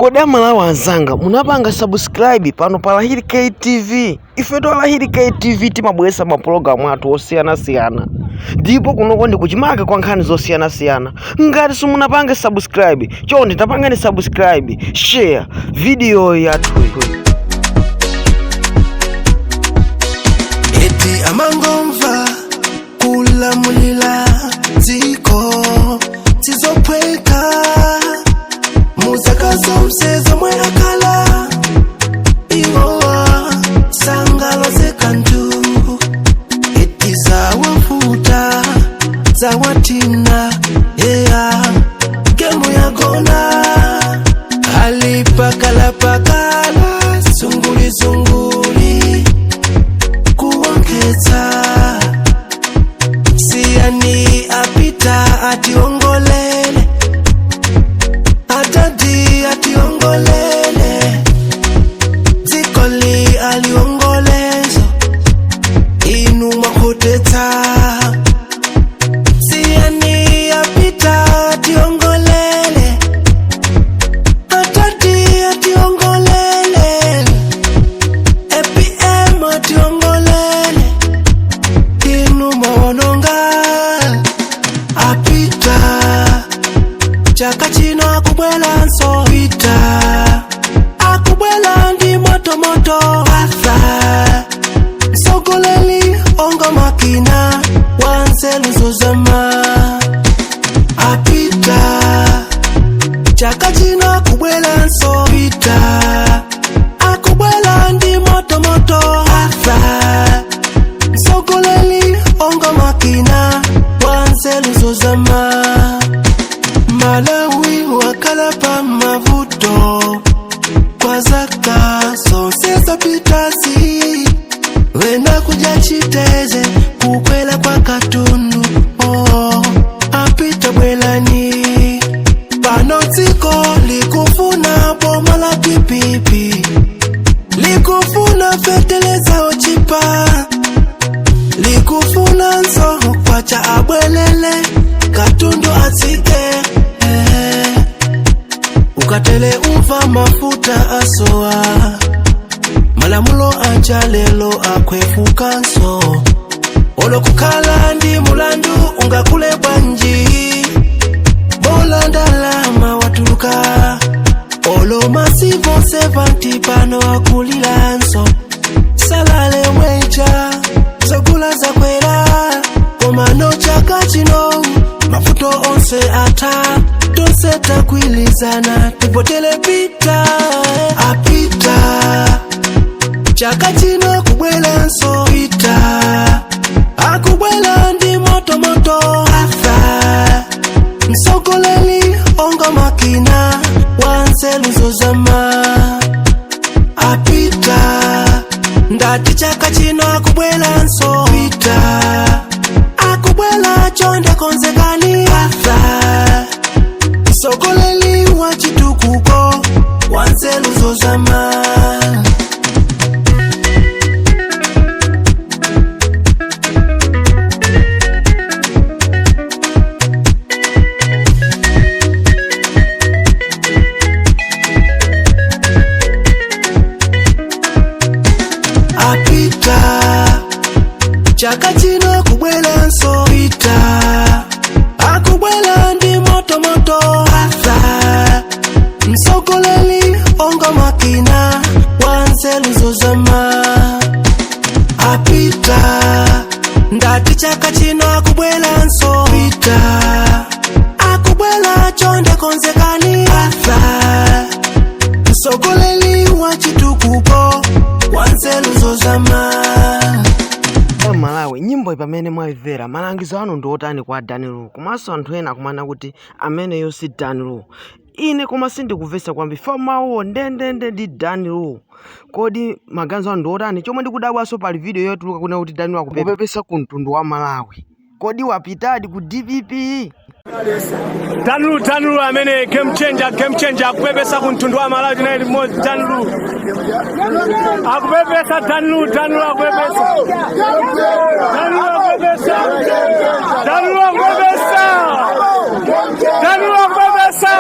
Kodama la wanzanga munapanga subscribe pano pa Lahiri K TV. Ife to Lahiri K TV timabwesa maprogramu atu osiyana-siyana. Ndipo kunoko ndi kuchimaka kwa nkhani zosiyana-siyana. Ngati simunapanga subscribe, chonde tapangani subscribe, share video yathu. Eti amangomva kulamulila ziko tizopweka muzakazo msezo mwekala iwowa sangalo zekantu eti zawafuta zawatina gemu ya gona halipakala zunguli kuongeza siani apita ationgolele atadi ationgolele zikoli aliongolezo inu makoteta siani apita ationgolele atadi ationgolele EPM ationgolele inu maononga apita chaka chino akubwela nso pita akubwela ndi moto atha sogoleli ongo makina wanzelu zozama apita chaka chino akubwela nso pita akubwela ndi moto atha sogoleli ongo makina wanzelu zozama Malawi wakala pa mavuto kwa zaka sonseza pitasi wenda kuja chiteze kukwela kwa katundu apita bwelani panotiko likufuna boma la pipipi likufuna feteleza ochipa likufuna nso kwacha abwelele katundu atike ukatele umva mafuta asoa malamulo anchalelo akwefuka nso olo kukala ndi mulandu ungakule banji bola ndalama watuluka olo masivo 70 pano akulila nso salale mweja zogula zakwera komano chaka chino mafuto onse ata tonse takwilizana tupotele pita apita chaka chino kubwela nso pita akubwela ndi moto atha msogoleli ongo makina wanzelu zozama apita ndati chaka chino akubwela nso pita akubwela chonde konzekani atha sogoleli wachitukuko wanzelu zozama apita chaka chino kubwela nso pita akubwela ndi moto atha msogoleli ongo makina wanzelu zozama apita ndati chaka chino akubwela nso pita akubwela chonde konzekani atha msogoleli wachitukuko wanzelu zozama Malawi nyimbo ipamene mwayivera malangizo anu ndi otani kwa Danilu komanso anthu ena kumana kuti amene yo si Danilu ine koma sindikuvesa kwambi famawo ndende ndi Danilu kodi maganizo anu ndi otani chomwe ndikudabwaso pali video yotuluka kuna kuti Danilu akupepesa ku mtundu wa Malawi kodi wapitadi ku DPP Danilu amene game changer akupepesa ku mtundu wa Malawi tinayi limodzi Danilu akupepesa Danilu akupepesa Danilu akupepesa